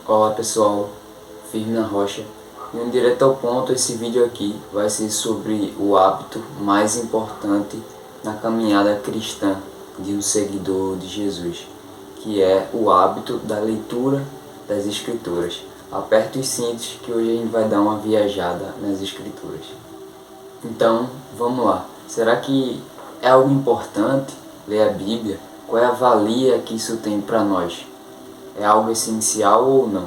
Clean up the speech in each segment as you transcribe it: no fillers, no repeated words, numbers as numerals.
Olá pessoal, firme na rocha. Indo direto ao ponto, esse vídeo aqui vai ser sobre o hábito mais importante na caminhada cristã de um seguidor de Jesus, que é o hábito da leitura das Escrituras. Aperta os cintos que hoje a gente vai dar uma viajada nas Escrituras. Então, vamos lá. Será que é algo importante ler a Bíblia? Qual é a valia que isso tem para nós? É algo essencial ou não?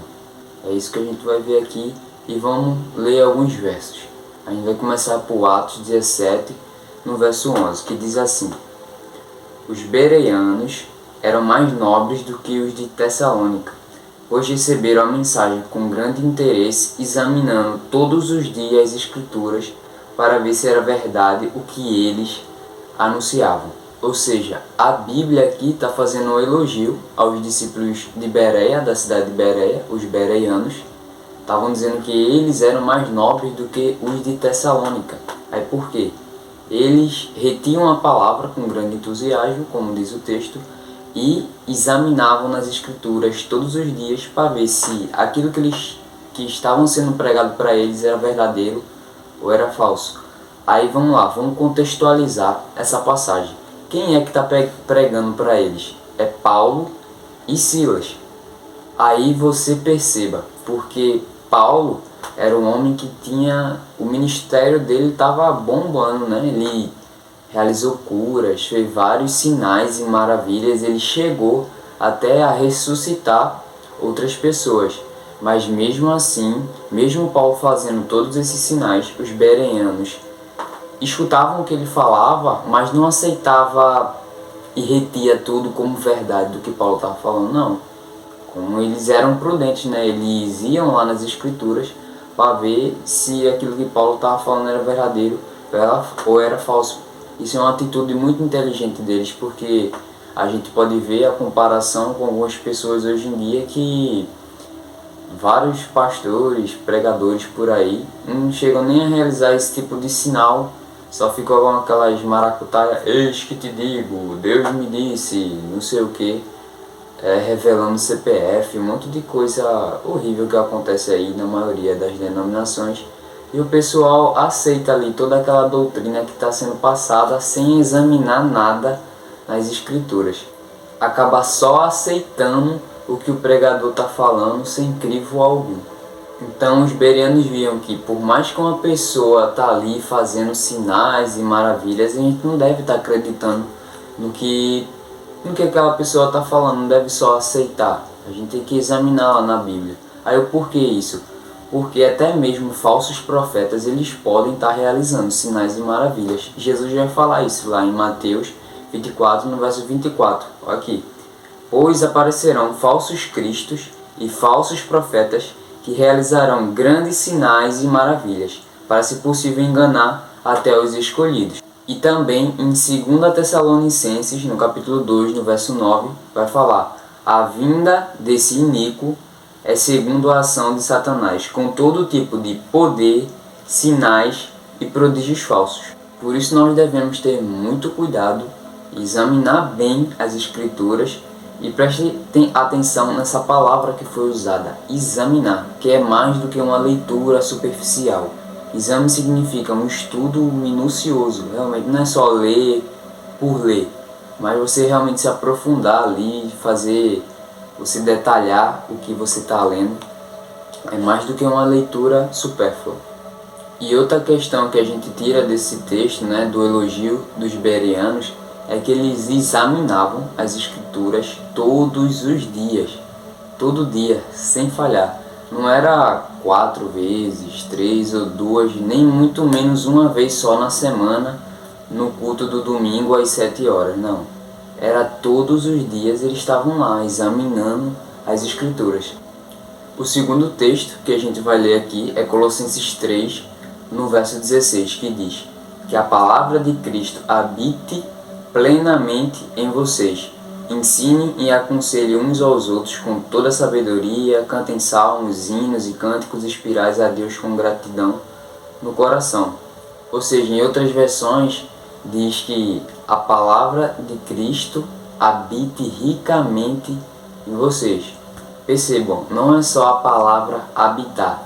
É isso que a gente vai ver aqui e vamos ler alguns versos. A gente vai começar por Atos 17, no verso 11, que diz assim: Os bereanos eram mais nobres do que os de Tessalônica, pois receberam a mensagem com grande interesse, examinando todos os dias as Escrituras para ver se era verdade o que eles anunciavam. Ou seja, a Bíblia aqui está fazendo um elogio aos discípulos de Bereia, da cidade de Bereia, os bereanos. Estavam dizendo que eles eram mais nobres do que os de Tessalônica. Aí por quê? Eles retiam a palavra com grande entusiasmo, como diz o texto, e examinavam nas Escrituras todos os dias para ver se aquilo que estavam sendo pregado para eles era verdadeiro ou era falso. Aí vamos lá, vamos contextualizar essa passagem. Quem é que está pregando para eles? É Paulo e Silas. Aí você perceba, porque Paulo era um homem que tinha, o ministério dele estava bombando, né? Ele realizou curas, fez vários sinais e maravilhas, ele chegou até a ressuscitar outras pessoas. Mas mesmo assim, mesmo Paulo fazendo todos esses sinais, os bereanos escutavam o que ele falava, mas não aceitava e retia tudo como verdade do que Paulo estava falando, não. Como eles eram prudentes, né? Eles iam lá nas Escrituras para ver se aquilo que Paulo estava falando era verdadeiro ou era falso. Isso é uma atitude muito inteligente deles, porque a gente pode ver a comparação com algumas pessoas hoje em dia que vários pastores, pregadores por aí não chegam nem a realizar esse tipo de sinal. Só ficou com aquelas maracutaias, eis que te digo, Deus me disse, não sei o que, revelando CPF, um monte de coisa horrível que acontece aí na maioria das denominações. E o pessoal aceita ali toda aquela doutrina que está sendo passada sem examinar nada nas Escrituras. Acaba só aceitando o que o pregador está falando sem crivo algum. Então os bereanos viam que por mais que uma pessoa está ali fazendo sinais e maravilhas, a gente não deve estar acreditando no que aquela pessoa está falando, não deve só aceitar. A gente tem que examinar lá na Bíblia. Aí o porquê isso? Porque até mesmo falsos profetas eles podem estar realizando sinais e maravilhas. Jesus vai falar isso lá em Mateus 24, no verso 24. Olha aqui. Pois aparecerão falsos cristos e falsos profetas que realizarão grandes sinais e maravilhas, para se possível enganar até os escolhidos. E também em 2 Tessalonicenses, no capítulo 2, no verso 9, vai falar: a vinda desse iníquo é segundo a ação de Satanás, com todo tipo de poder, sinais e prodígios falsos. Por isso nós devemos ter muito cuidado, examinar bem as Escrituras. E preste atenção nessa palavra que foi usada, examinar, que é mais do que uma leitura superficial. Exame significa um estudo minucioso, realmente não é só ler por ler, mas você realmente se aprofundar ali, fazer, você detalhar o que você está lendo. É mais do que uma leitura supérflua. E outra questão que a gente tira desse texto, né, do elogio dos bereanos, é que eles examinavam as Escrituras todos os dias, todo dia, sem falhar. Não era 4 vezes, 3 ou 2, nem muito menos uma vez só na semana, no culto do domingo às 7 horas, não. Era todos os dias eles estavam lá, examinando as Escrituras. O segundo texto que a gente vai ler aqui é Colossenses 3, no verso 16, que diz que a palavra de Cristo habite plenamente em vocês. Ensinem e aconselhem uns aos outros com toda sabedoria, cantem salmos, hinos e cânticos inspirados a Deus com gratidão no coração. Ou seja, em outras versões diz que a palavra de Cristo habite ricamente em vocês. Percebam, não é só a palavra habitar.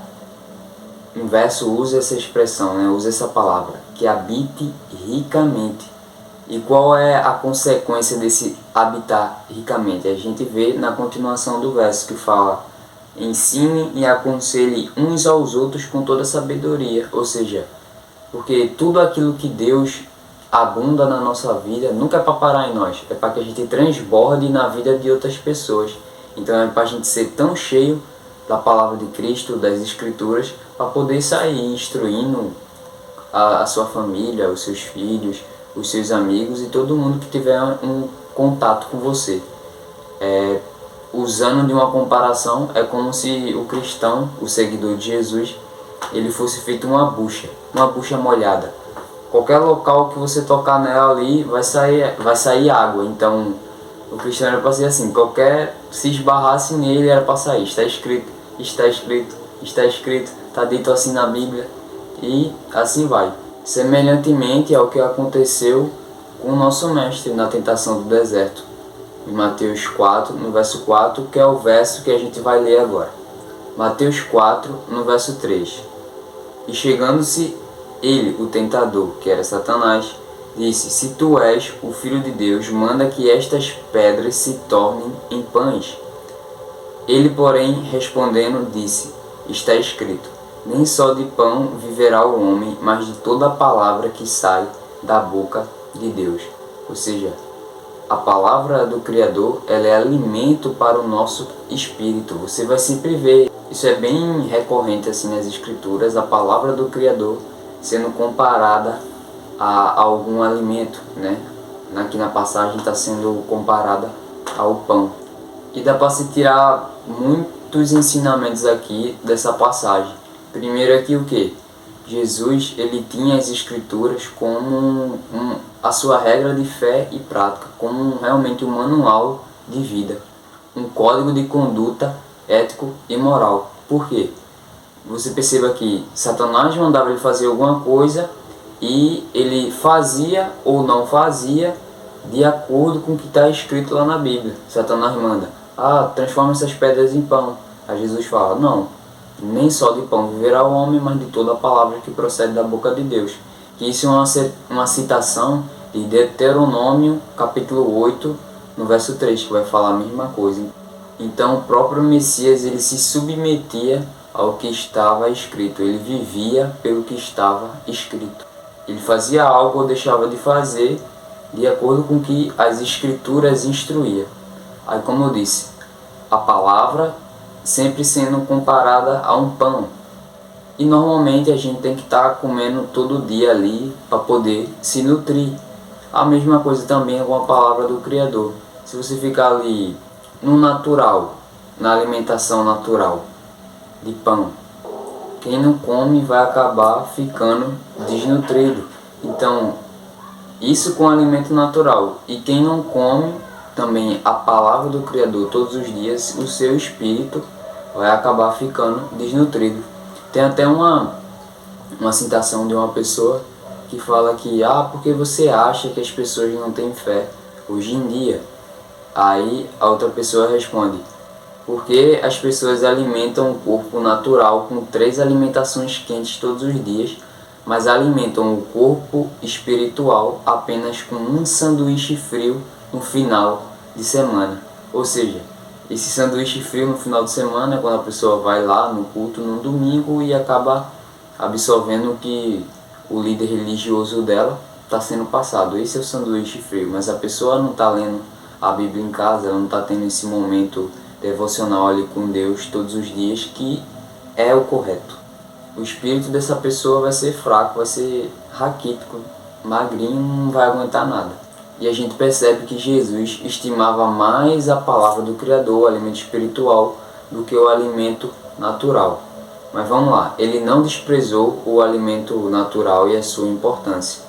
O verso usa essa expressão, né? Usa essa palavra, que habite ricamente. E qual é a consequência desse habitar ricamente? A gente vê na continuação do verso que fala: ensine e aconselhe uns aos outros com toda sabedoria. Ou seja, porque tudo aquilo que Deus abunda na nossa vida nunca é para parar em nós, é para que a gente transborde na vida de outras pessoas. Então é para a gente ser tão cheio da palavra de Cristo, das Escrituras, para poder sair instruindo a sua família, os seus filhos, os seus amigos e todo mundo que tiver um contato com você. Usando de uma comparação, é como se o cristão, o seguidor de Jesus, ele fosse feito uma bucha molhada. Qualquer local que você tocar nela ali vai sair água. Então o cristão era para ser assim, se esbarrasse nele era para sair. Está escrito, está escrito, está escrito, está dito assim na Bíblia, e assim vai. Semelhantemente ao que aconteceu com o nosso mestre na tentação do deserto, em Mateus 4, no verso 4, que é o verso que a gente vai ler agora. Mateus 4, no verso 3. E chegando-se ele, o tentador, que era Satanás, disse: se tu és o Filho de Deus, manda que estas pedras se tornem em pães. Ele, porém, respondendo, disse: está escrito, nem só de pão viverá o homem, mas de toda a palavra que sai da boca de Deus. Ou seja, a palavra do Criador, ela é alimento para o nosso espírito. Você vai sempre ver, isso é bem recorrente assim nas Escrituras, a palavra do Criador sendo comparada a algum alimento, né? Aqui na passagem está sendo comparada ao pão. E dá para se tirar muitos ensinamentos aqui dessa passagem. Primeiro aqui o que? Jesus, ele tinha as Escrituras como a sua regra de fé e prática, como realmente um manual de vida, um código de conduta ético e moral. Por quê? Você perceba que Satanás mandava ele fazer alguma coisa e ele fazia ou não fazia de acordo com o que está escrito lá na Bíblia. Satanás manda: transforma essas pedras em pão. Aí Jesus fala: não, nem só de pão viverá o homem, mas de toda a palavra que procede da boca de Deus. Que isso é uma citação de Deuteronômio capítulo 8, no verso 3, que vai falar a mesma coisa. Então o próprio Messias, ele se submetia ao que estava escrito, ele vivia pelo que estava escrito. Ele fazia algo ou deixava de fazer de acordo com o que as Escrituras instruíam. Aí, como eu disse, a palavra sempre sendo comparada a um pão. E normalmente a gente tem que estar comendo todo dia ali para poder se nutrir. A mesma coisa também com a palavra do Criador. Se você ficar ali no natural, na alimentação natural de pão, quem não come vai acabar ficando desnutrido. Então, isso com alimento natural. E quem não come também a palavra do Criador todos os dias, o seu espírito vai acabar ficando desnutrido. Tem até uma citação de uma pessoa que fala que porque você acha que as pessoas não têm fé hoje em dia? Aí a outra pessoa responde: porque as pessoas alimentam o corpo natural com 3 alimentações quentes todos os dias, mas alimentam o corpo espiritual apenas com um sanduíche frio no final de semana. Ou seja, esse sanduíche frio no final de semana é quando a pessoa vai lá no culto no domingo e acaba absorvendo o que o líder religioso dela está sendo passado. Esse é o sanduíche frio, mas a pessoa não está lendo a Bíblia em casa, ela não está tendo esse momento devocional ali com Deus todos os dias, que é o correto. O espírito dessa pessoa vai ser fraco, vai ser raquítico, magrinho, não vai aguentar nada. E a gente percebe que Jesus estimava mais a palavra do Criador, o alimento espiritual, do que o alimento natural. Mas vamos lá, ele não desprezou o alimento natural e a sua importância.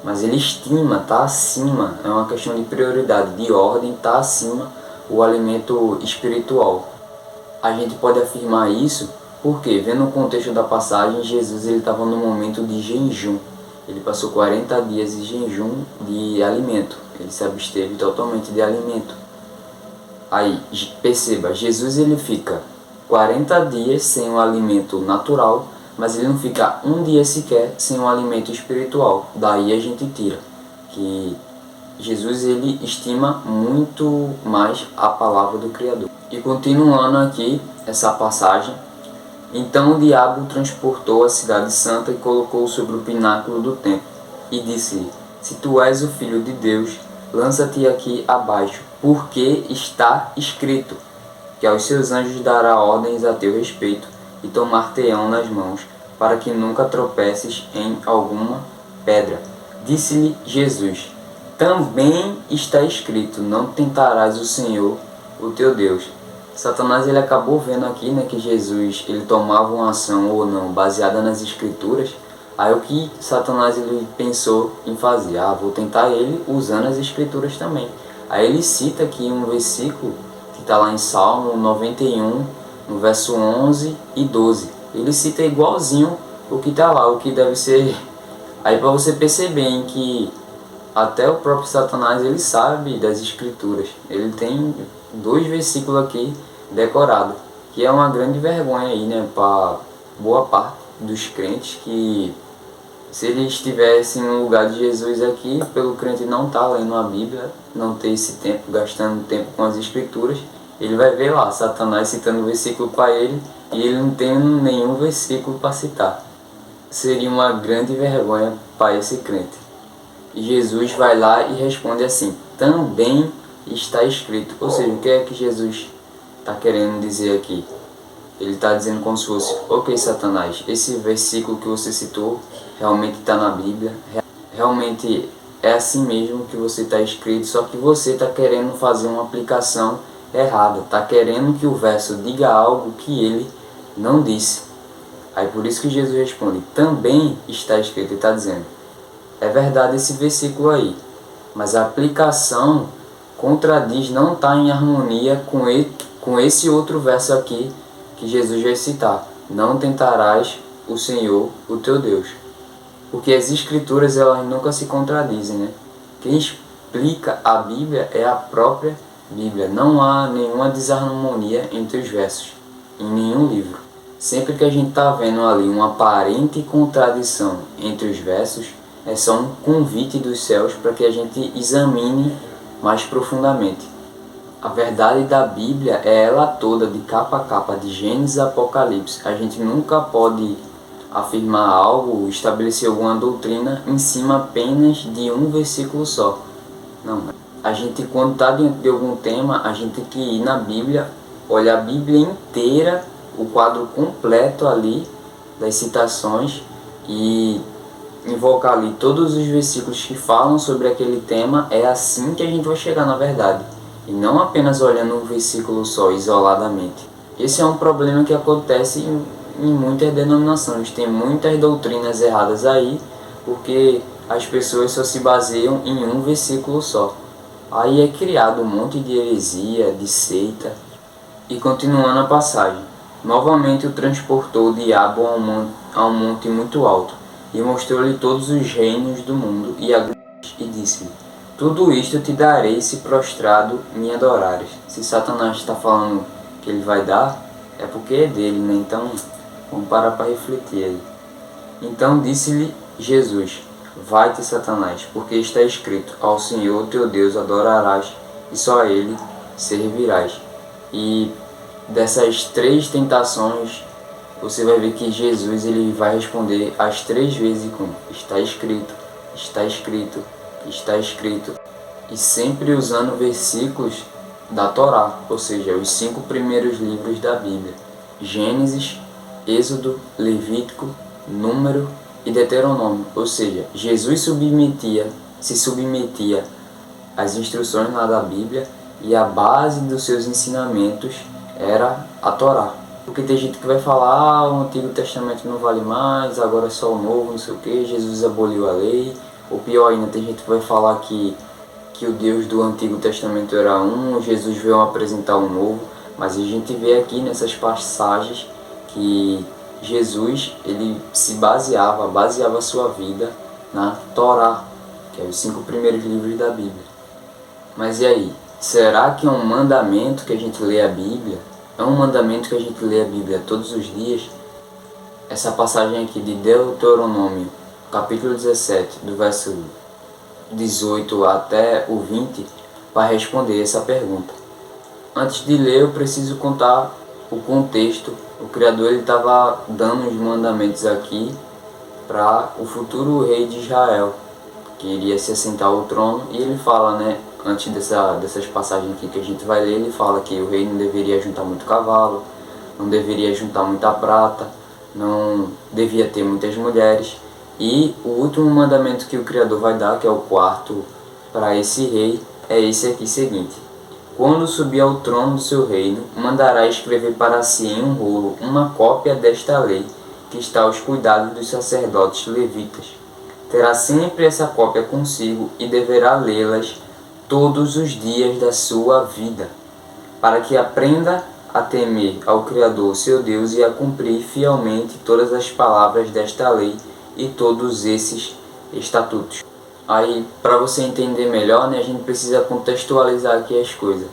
Mas ele estima, está acima, é uma questão de prioridade, de ordem, está acima o alimento espiritual. A gente pode afirmar isso porque, vendo o contexto da passagem, Jesus estava no momento de jejum. Ele passou 40 dias de jejum de alimento. Ele se absteve totalmente de alimento. Aí, perceba, Jesus ele fica 40 dias sem um alimento natural, mas ele não fica um dia sequer sem um alimento espiritual. Daí a gente tira que Jesus ele estima muito mais a palavra do Criador. E continuando aqui essa passagem, então o diabo o transportou à cidade santa e colocou-o sobre o pináculo do templo, e disse-lhe: se tu és o Filho de Deus, lança-te aqui abaixo, porque está escrito que aos seus anjos dará ordens a teu respeito, e tomar-te-ão nas mãos, para que nunca tropeces em alguma pedra. Disse-lhe Jesus: também está escrito, não tentarás o Senhor, o teu Deus. Satanás ele acabou vendo aqui, né, que Jesus ele tomava uma ação ou não baseada nas escrituras. Aí o que Satanás ele pensou em fazer? Vou tentar ele usando as escrituras também. Aí ele cita aqui um versículo que está lá em Salmo 91, no verso 11 e 12. Ele cita igualzinho o que está lá, o que deve ser. Aí para você perceber em que até o próprio Satanás ele sabe das escrituras. Ele tem 2 versículos aqui decorados, que é uma grande vergonha aí, né, para boa parte dos crentes, que se ele estivesse no lugar de Jesus aqui, pelo crente não estar lendo a Bíblia, não ter esse tempo, gastando tempo com as escrituras, ele vai ver lá Satanás citando o versículo para ele e ele não tem nenhum versículo para citar. Seria uma grande vergonha para esse crente. E Jesus vai lá e responde assim: também está escrito. Ou seja, o que é que Jesus está querendo dizer aqui? Ele está dizendo como se fosse: ok, Satanás, esse versículo que você citou realmente está na Bíblia, realmente é assim mesmo que você está escrito, só que você está querendo fazer uma aplicação errada, está querendo que o verso diga algo que ele não disse. Aí por isso que Jesus responde: também está escrito. Ele está dizendo: é verdade esse versículo aí, mas a aplicação contradiz, não está em harmonia com esse outro verso aqui que Jesus vai citar: não tentarás o Senhor, o teu Deus. Porque as escrituras elas nunca se contradizem, né? Quem explica a Bíblia é a própria Bíblia. Não há nenhuma desarmonia entre os versos, em nenhum livro. Sempre que a gente está vendo ali uma aparente contradição entre os versos, é só um convite dos céus para que a gente examine mais profundamente. A verdade da Bíblia é ela toda, de capa a capa, de Gênesis a Apocalipse. A gente nunca pode afirmar algo, estabelecer alguma doutrina em cima apenas de um versículo só. Não. A gente, quando está diante de algum tema, a gente tem que ir na Bíblia, olhar a Bíblia inteira, o quadro completo ali das citações e invocar ali todos os versículos que falam sobre aquele tema. É assim que a gente vai chegar na verdade, e não apenas olhando um versículo só, isoladamente. Esse é um problema que acontece em muitas denominações. Tem muitas doutrinas erradas aí, porque as pessoas só se baseiam em um versículo só. Aí é criado um monte de heresia, de seita. E continuando a passagem: novamente o transportou o diabo a um monte muito alto, e mostrou-lhe todos os reinos do mundo, e disse-lhe: tudo isto te darei se prostrado me adorares. Se Satanás está falando que ele vai dar, é porque é dele, né? Então vamos parar para refletir aí. Então disse-lhe Jesus: vai-te, Satanás, porque está escrito: ao Senhor teu Deus adorarás, e só a ele servirás. E dessas 3 tentações, você vai ver que Jesus ele vai responder as 3 vezes com: está escrito, está escrito, está escrito. E sempre usando versículos da Torá, ou seja, os 5 primeiros livros da Bíblia: Gênesis, Êxodo, Levítico, Número e Deuteronômio. Ou seja, Jesus se submetia às instruções lá da Bíblia, e a base dos seus ensinamentos era a Torá. Porque tem gente que vai falar: o Antigo Testamento não vale mais, agora é só o Novo, não sei o que, Jesus aboliu a lei. Ou pior ainda, tem gente que vai falar que o Deus do Antigo Testamento era um, Jesus veio apresentar um novo. Mas a gente vê aqui nessas passagens que Jesus ele se baseava a sua vida na Torá, que é os 5 primeiros livros da Bíblia. Mas e aí? Será que é um mandamento que a gente lê a Bíblia? É um mandamento que a gente lê a Bíblia todos os dias? Essa passagem aqui de Deuteronômio, capítulo 17, do verso 18 até o 20, vai responder essa pergunta. Antes de ler, eu preciso contar o contexto. O Criador estava dando os mandamentos aqui para o futuro rei de Israel, que iria se assentar ao trono, e ele fala, né, antes dessas passagens aqui que a gente vai ler, ele fala que o rei não deveria juntar muito cavalo, não deveria juntar muita prata, não devia ter muitas mulheres. E o último mandamento que o Criador vai dar, que é o quarto para esse rei, é esse aqui seguinte: quando subir ao trono do seu reino, mandará escrever para si em um rolo uma cópia desta lei, que está aos cuidados dos sacerdotes levitas. Terá sempre essa cópia consigo e deverá lê-las todos os dias da sua vida, para que aprenda a temer ao Criador seu Deus e a cumprir fielmente todas as palavras desta lei e todos esses estatutos. Aí, para você entender melhor, né, a gente precisa contextualizar aqui as coisas.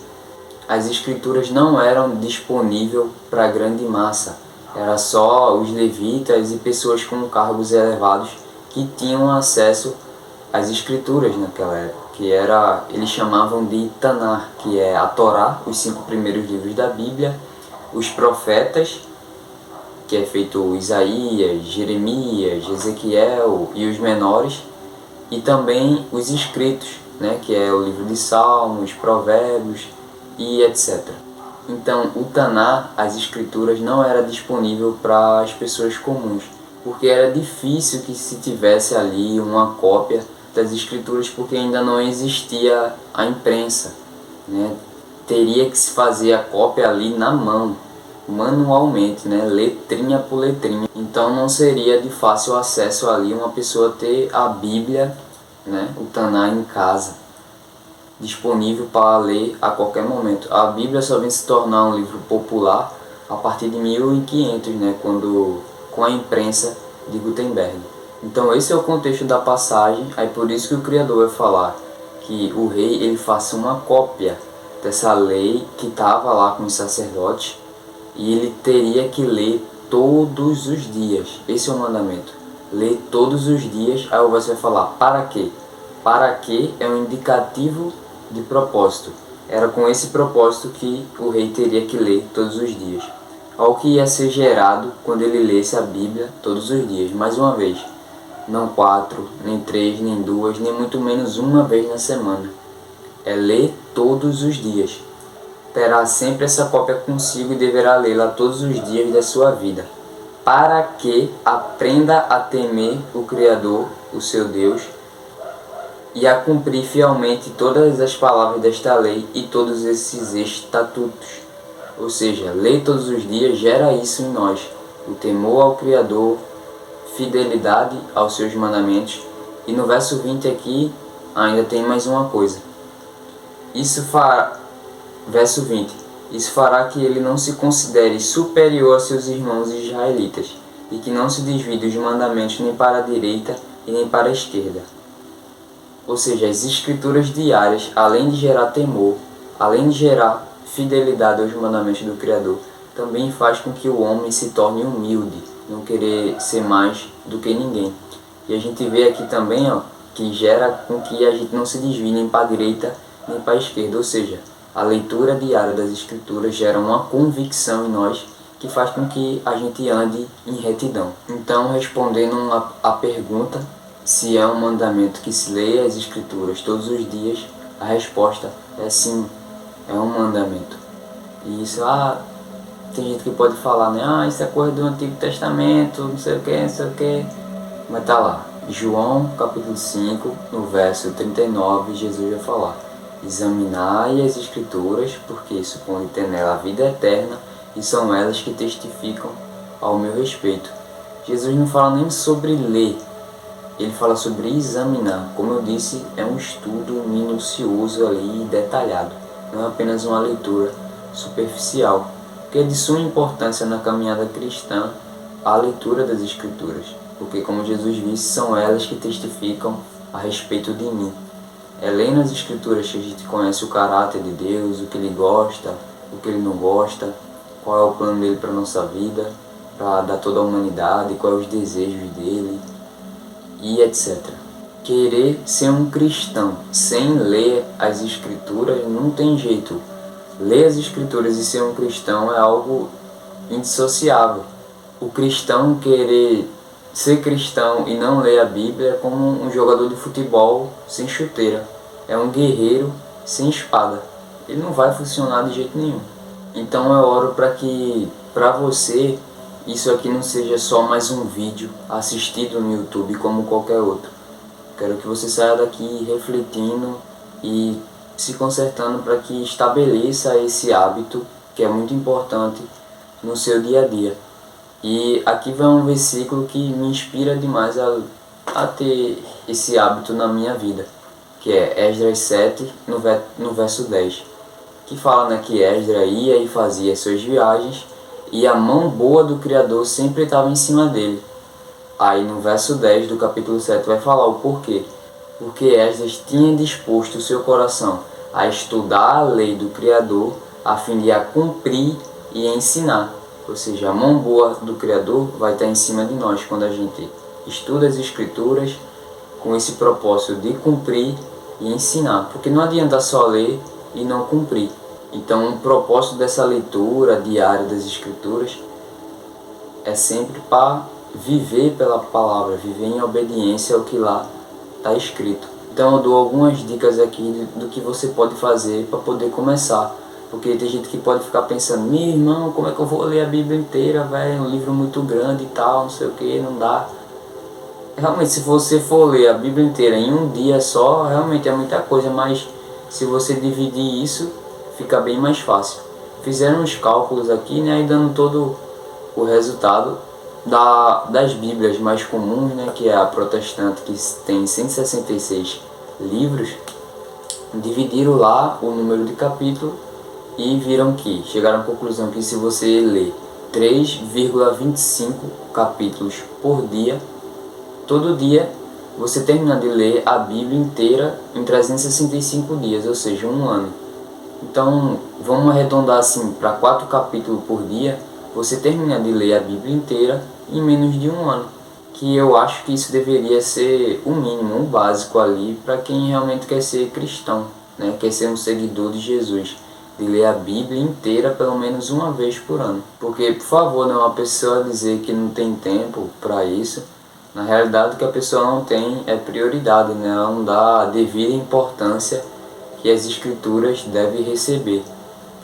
As escrituras não eram disponíveis para a grande massa. Era só os levitas e pessoas com cargos elevados que tinham acesso às escrituras naquela época, que eles chamavam de Taná, que é a Torá, os 5 primeiros livros da Bíblia, os profetas, que é feito Isaías, Jeremias, Ezequiel e os menores, e também os escritos, né, que é o livro de Salmos, Provérbios e etc. Então, o Taná, as escrituras, não era disponível para as pessoas comuns, porque era difícil que se tivesse ali uma cópia das escrituras, porque ainda não existia a imprensa, né? Teria que se fazer a cópia ali na mão, manualmente, né? Letrinha por letrinha. Então não seria de fácil acesso ali uma pessoa ter a Bíblia, né? O Taná em casa, disponível para ler a qualquer momento. A Bíblia só vem se tornar um livro popular a partir de 1500, né? Com a imprensa de Gutenberg. Então esse é o contexto da passagem. Aí por isso que o Criador vai falar que o rei ele faça uma cópia dessa lei que estava lá com os sacerdotes, e ele teria que ler todos os dias. Esse é o mandamento. Ler todos os dias. Aí você vai falar, para quê? Para quê é um indicativo de propósito. Era com esse propósito que o rei teria que ler todos os dias. Ao que ia ser gerado quando ele lesse a Bíblia todos os dias. Mais uma vez, não 4, nem 3, nem 2, nem muito menos uma vez na semana. É ler todos os dias. Terá sempre essa cópia consigo e deverá lê-la todos os dias da sua vida, para que aprenda a temer o Criador, o seu Deus, e a cumprir fielmente todas as palavras desta lei e todos esses estatutos. Ou seja, ler todos os dias gera isso em nós, o temor ao Criador, fidelidade aos seus mandamentos. E no verso 20 aqui ainda tem mais uma coisa. Verso 20. Isso fará que ele não se considere superior a seus irmãos israelitas, e que não se desvie dos mandamentos nem para a direita e nem para a esquerda. Ou seja, as escrituras diárias, além de gerar temor, além de gerar fidelidade aos mandamentos do Criador, também faz com que o homem se torne humilde, não querer ser mais do que ninguém. E a gente vê aqui também, que gera com que a gente não se desvie nem para a direita nem para a esquerda. Ou seja, a leitura diária das escrituras gera uma convicção em nós que faz com que a gente ande em retidão. Então, respondendo a pergunta se é um mandamento que se leia as escrituras todos os dias, a resposta é sim, é um mandamento. E isso, tem gente que pode falar, né? Isso é coisa do Antigo Testamento, não sei o que, não sei o que. Mas tá lá, João capítulo 5, no verso 39, Jesus vai falar: examinai as escrituras, porque supõe ter nela a vida eterna, e são elas que testificam ao meu respeito. Jesus não fala nem sobre ler, ele fala sobre examinar. Como eu disse, é um estudo minucioso ali e detalhado, não é apenas uma leitura superficial, porque é de suma importância na caminhada cristã a leitura das escrituras, porque como Jesus disse, são elas que testificam a respeito de mim. É lendo as escrituras que a gente conhece o caráter de Deus, o que ele gosta, o que ele não gosta, qual é o plano dele para a nossa vida, para dar toda a humanidade, quais os desejos dele e etc. Querer ser um cristão sem ler as escrituras não tem jeito. Ler as escrituras e ser um cristão é algo indissociável. O cristão querer ser cristão e não ler a Bíblia é como um jogador de futebol sem chuteira. É um guerreiro sem espada. Ele não vai funcionar de jeito nenhum. Então eu oro para que, para você, isso aqui não seja só mais um vídeo assistido no YouTube como qualquer outro. Quero que você saia daqui refletindo e se consertando para que estabeleça esse hábito que é muito importante no seu dia a dia. E aqui vai um versículo que me inspira demais a ter esse hábito na minha vida, que é Esdras 7, no verso 10, que fala, né, que Esdras ia e fazia suas viagens e a mão boa do Criador sempre estava em cima dele. Aí no verso 10 do capítulo 7 vai falar o porquê. Porque Esdras tinha disposto o seu coração a estudar a lei do Criador a fim de a cumprir e ensinar. Ou seja, a mão boa do Criador vai estar em cima de nós quando a gente estuda as Escrituras com esse propósito de cumprir e ensinar. Porque não adianta só ler e não cumprir. Então o propósito dessa leitura diária das Escrituras é sempre para viver pela palavra, viver em obediência ao que lá está escrito. Então eu dou algumas dicas aqui do que você pode fazer para poder começar. Porque tem gente que pode ficar pensando, meu irmão, como é que eu vou ler a Bíblia inteira, velho? É um livro muito grande e tal, não sei o que, não dá. Realmente, se você for ler a Bíblia inteira em um dia só, realmente é muita coisa, mas se você dividir isso, fica bem mais fácil. Fizeram uns cálculos aqui, né, e dando todo o resultado das Bíblias mais comuns, né, que é a protestante, que tem 166 livros, dividiram lá o número de capítulos e viram que chegaram à conclusão que se você ler 3,25 capítulos por dia, todo dia você termina de ler a Bíblia inteira em 365 dias, ou seja, um ano. Então vamos arredondar assim para 4 capítulos por dia, você termina de ler a Bíblia inteira em menos de um ano. Que eu acho que isso deveria ser o mínimo, o básico ali para quem realmente quer ser cristão, né? Quer ser um seguidor de Jesus, de ler a Bíblia inteira pelo menos uma vez por ano. Porque, por favor, não é uma pessoa dizer que não tem tempo para isso. Na realidade, o que a pessoa não tem é prioridade, né? Ela não dá a devida importância que as Escrituras devem receber.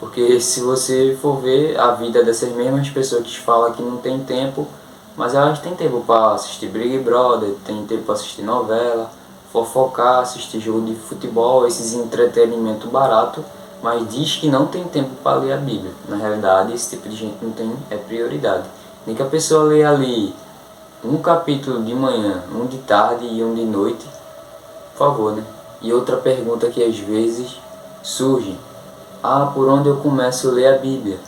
Porque se você for ver a vida dessas mesmas pessoas que falam que não tem tempo, mas elas têm tempo para assistir Big Brother, tem tempo para assistir novela, fofocar, assistir jogo de futebol, esses entretenimentos baratos, mas diz que não tem tempo para ler a Bíblia. Na realidade, esse tipo de gente não tem prioridade. Nem que a pessoa leia ali um capítulo de manhã, um de tarde e um de noite, por favor, né? E outra pergunta que às vezes surge: por onde eu começo a ler a Bíblia?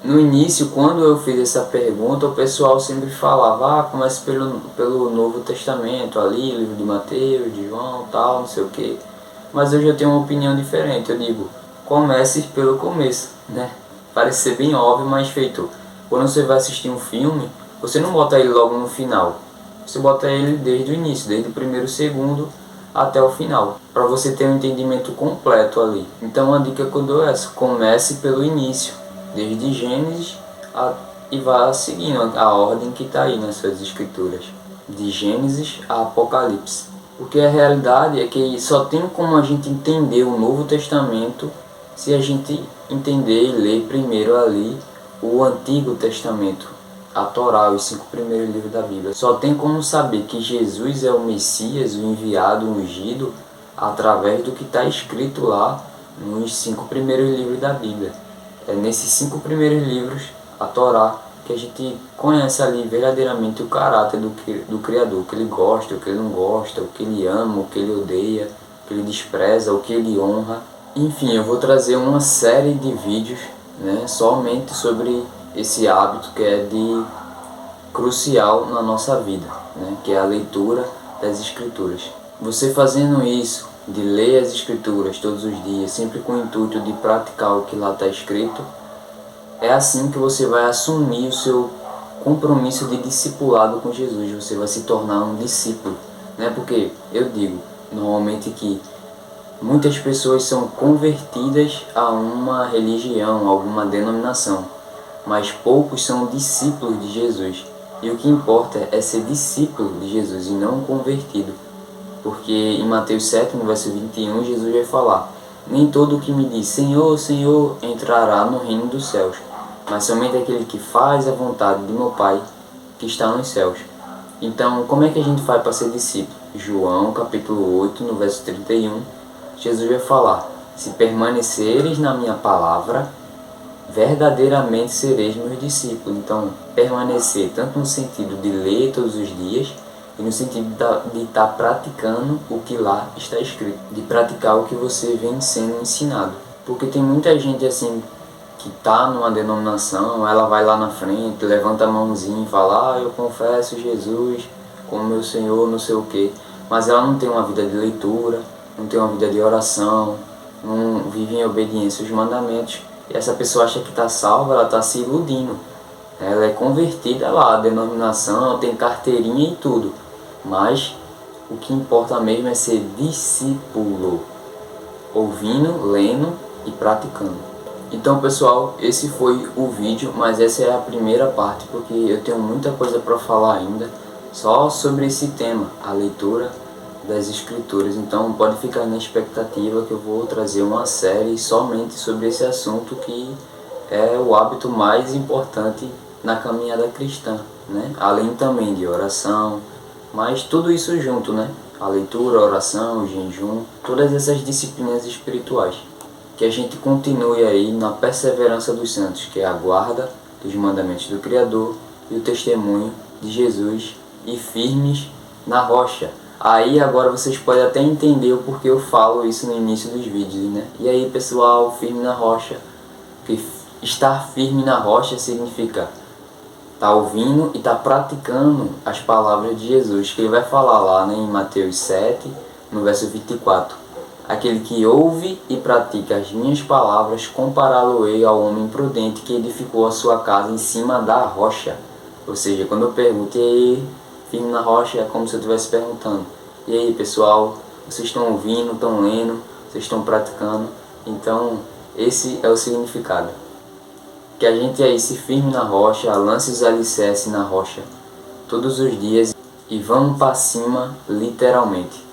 No início, quando eu fiz essa pergunta, o pessoal sempre falava, comece pelo Novo Testamento, ali, livro de Mateus, de João, tal, não sei o que. Mas hoje eu tenho uma opinião diferente, eu digo, comece pelo começo, né? Parece ser bem óbvio, mas feito. Quando você vai assistir um filme, você não bota ele logo no final. Você bota ele desde o início, desde o primeiro segundo até o final, para você ter um entendimento completo ali. Então a dica que eu dou é essa: comece pelo início, desde Gênesis e vá seguindo a ordem que está aí nas suas escrituras, de Gênesis a Apocalipse. Porque a realidade é que só tem como a gente entender o Novo Testamento se a gente entender e ler primeiro ali o Antigo Testamento, a Torá, os 5 primeiros livros da Bíblia. Só tem como saber que Jesus é o Messias, o enviado, o ungido, através do que está escrito lá nos 5 primeiros livros da Bíblia. É nesses 5 primeiros livros, a Torá, que a gente conhece ali verdadeiramente o caráter do Criador, o que ele gosta, o que ele não gosta, o que ele ama, o que ele odeia, o que ele despreza, o que ele honra. Enfim, eu vou trazer uma série de vídeos, né, somente sobre esse hábito que é crucial na nossa vida, né, que é a leitura das Escrituras. Você fazendo isso, de ler as escrituras todos os dias, sempre com o intuito de praticar o que lá está escrito, é assim que você vai assumir o seu compromisso de discipulado com Jesus. Você vai se tornar um discípulo, né? Porque eu digo normalmente que muitas pessoas são convertidas a uma religião, a alguma denominação, mas poucos são discípulos de Jesus. E o que importa é ser discípulo de Jesus e não convertido. Porque em Mateus 7, no verso 21, Jesus vai falar: nem todo o que me diz Senhor, Senhor entrará no reino dos céus, mas somente aquele que faz a vontade de meu Pai que está nos céus. Então, como é que a gente faz para ser discípulo? João capítulo 8, no verso 31, Jesus vai falar: se permaneceres na minha palavra, verdadeiramente sereis meus discípulos. Então, permanecer tanto no sentido de ler todos os dias e no sentido de estar praticando o que lá está escrito, de praticar o que você vem sendo ensinado. Porque tem muita gente assim que está numa denominação, ela vai lá na frente, levanta a mãozinha e fala: eu confesso Jesus como meu Senhor, não sei o que, mas ela não tem uma vida de leitura, não tem uma vida de oração, não vive em obediência aos mandamentos. E essa pessoa acha que está salva, ela está se iludindo. Ela é convertida lá, a denominação, tem carteirinha e tudo. Mas o que importa mesmo é ser discípulo, ouvindo, lendo e praticando. Então pessoal, esse foi o vídeo, mas essa é a primeira parte, porque eu tenho muita coisa para falar ainda, só sobre esse tema, a leitura das escrituras. Então pode ficar na expectativa que eu vou trazer uma série somente sobre esse assunto, que é o hábito mais importante na caminhada cristã, né? Além também de oração, mas tudo isso junto, né? A leitura, a oração, o jejum, todas essas disciplinas espirituais. Que a gente continue aí na perseverança dos santos, que é a guarda dos mandamentos do Criador e o testemunho de Jesus, e firmes na rocha. Aí agora vocês podem até entender o porquê eu falo isso no início dos vídeos, né? E aí pessoal, firme na rocha, que estar firme na rocha significa estar ouvindo e estar praticando as palavras de Jesus, que ele vai falar lá, né, em Mateus 7, no verso 24. Aquele que ouve e pratica as minhas palavras, compará-lo-ei ao homem prudente que edificou a sua casa em cima da rocha. Ou seja, quando eu pergunto, e aí, firme na rocha, é como se eu estivesse perguntando: e aí pessoal, vocês estão ouvindo, estão lendo, vocês estão praticando? Então, esse é o significado. Que a gente aí se firme na rocha, lance os alicerces na rocha todos os dias e vamos para cima, literalmente.